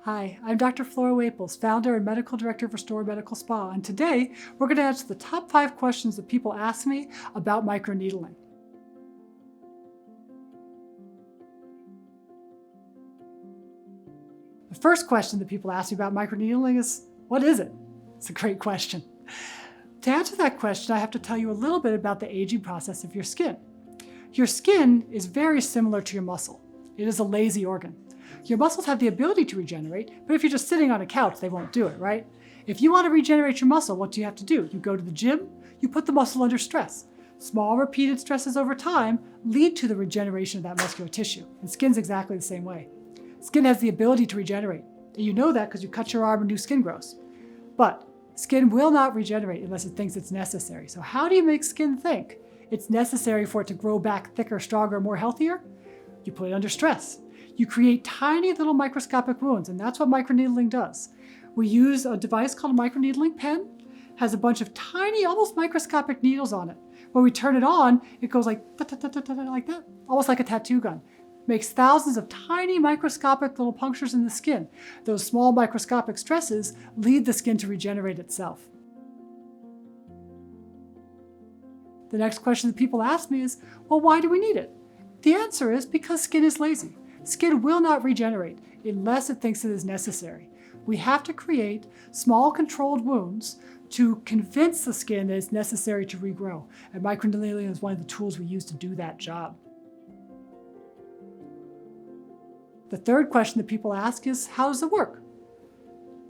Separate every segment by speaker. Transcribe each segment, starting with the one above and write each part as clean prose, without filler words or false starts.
Speaker 1: Hi, I'm Dr. Flora Waples, founder and medical director of Restore Medical Spa, and today we're going to answer the top 5 questions that people ask me about microneedling. The first question that people ask me about microneedling is, what is it? It's a great question. To answer that question, I have to tell you a little bit about the aging process of your skin. Your skin is very similar to your muscle. It is a lazy organ. Your muscles have the ability to regenerate, but if you're just sitting on a couch, they won't do it, right? If you want to regenerate your muscle, what do you have to do? You go to the gym, you put the muscle under stress. Small repeated stresses over time lead to the regeneration of that muscular tissue, and skin's exactly the same way. Skin has the ability to regenerate, and you know that because you cut your arm and new skin grows. But skin will not regenerate unless it thinks it's necessary. So how do you make skin think it's necessary for it to grow back thicker, stronger, more healthier? You put it under stress. You create tiny little microscopic wounds, and that's what microneedling does. We use a device called a microneedling pen. It has a bunch of tiny, almost microscopic needles on it. When we turn it on, it goes like that, almost like a tattoo gun. Makes thousands of tiny microscopic little punctures in the skin. Those small microscopic stresses lead the skin to regenerate itself. The next question that people ask me is, well, why do we need it? The answer is because skin is lazy. Skin will not regenerate unless it thinks it is necessary. We have to create small controlled wounds to convince the skin that it's necessary to regrow. And microneedling is one of the tools we use to do that job. The third question that people ask is, how does it work?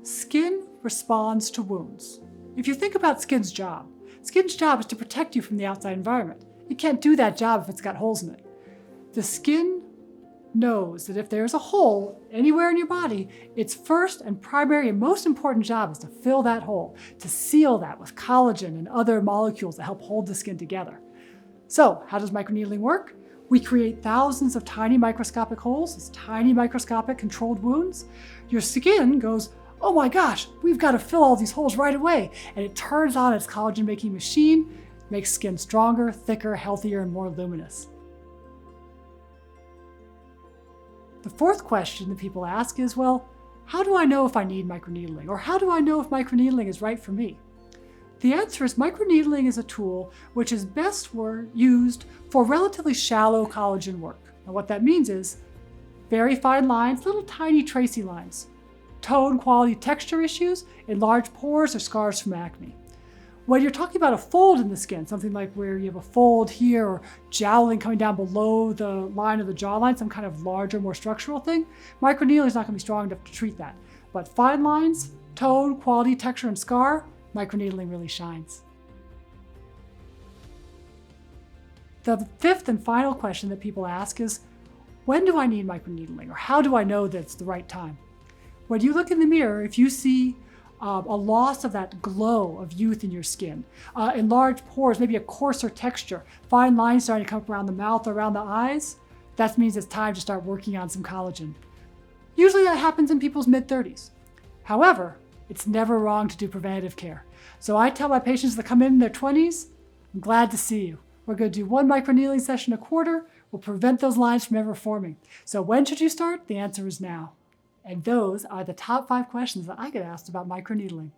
Speaker 1: Skin responds to wounds. If you think about skin's job is to protect you from the outside environment. It can't do that job if it's got holes in it. The skin knows that if there's a hole anywhere in your body, its first and primary and most important job is to fill that hole, to seal that with collagen and other molecules that help hold the skin together. So how does microneedling work? We create thousands of tiny microscopic holes, these tiny microscopic controlled wounds. Your skin goes, oh my gosh, we've got to fill all these holes right away. And it turns on its collagen making machine, makes skin stronger, thicker, healthier, and more luminous. The fourth question that people ask is, well, how do I know if I need microneedling? Or how do I know if microneedling is right for me? The answer is microneedling is a tool which is best used for relatively shallow collagen work. And what that means is very fine lines, little tiny tracy lines, tone, quality, texture issues, enlarged pores, or scars from acne. When you're talking about a fold in the skin, something like where you have a fold here or jowling coming down below the line of the jawline, some kind of larger, more structural thing, microneedling is not going to be strong enough to treat that. But fine lines, tone, quality, texture, and scar, microneedling really shines. The fifth and final question that people ask is, when do I need microneedling, or how do I know that it's the right time? When you look in the mirror, if you see a loss of that glow of youth in your skin, enlarged pores, maybe a coarser texture, fine lines starting to come up around the mouth or around the eyes, that means it's time to start working on some collagen. Usually that happens in people's mid-30s. However, it's never wrong to do preventative care. So I tell my patients that come in their 20s, I'm glad to see you. We're going to do 1 microneedling session a quarter. We'll prevent those lines from ever forming. So when should you start? The answer is now. And those are the top 5 questions that I get asked about microneedling.